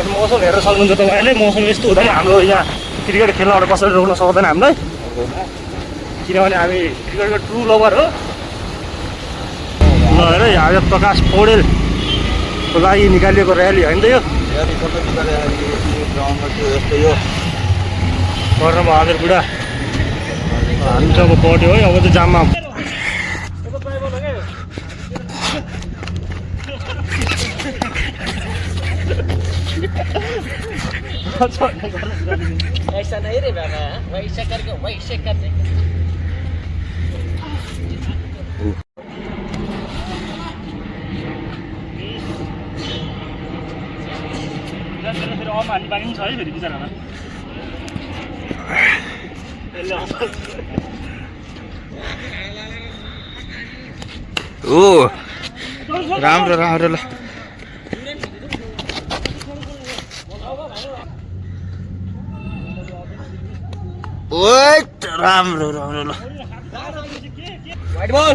मौसम हेरेर सक्नुहुन्छ तपाईँले। मौसम यस्तो हुँदैन हाम्रो यहाँ क्रिकेट खेल्नबाट कसरी रोक्न सक्दैन हामीलाई, किनभने हामी क्रिकेटको ट्रु लभर हो। ल हेर आज प्रकाश पौडेलको लागि निकालिएको र्याली होइन त यो कर्णबहादुर बुढा हामी चाहिँ अब पढ्यो है। अब चाहिँ जाममा ऐसा नहीं रे बाबा, वैसा करके वैसे करने। फेरि अमा हाल्ने बानी पनि छ है फेरि बिचरालाई। ओ राम्रो राम्रो ल ओए राम्रो राम्रो ल वाइड बॉल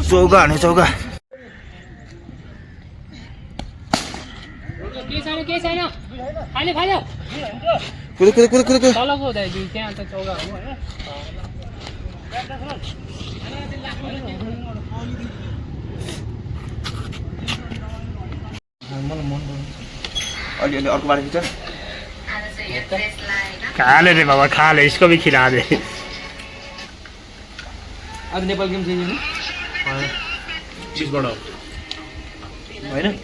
चौका हाने चौका के छैन खाली खायो कुद कुद कुद कुद तलको हुँदै त्यहाँ त चौका हो हैन। अलि अलि अर्को बाटो खिच्छ खा ले रे बाबा खा ले, इसको भी खिला दे। आज नेपाल गेम छैन नि होइन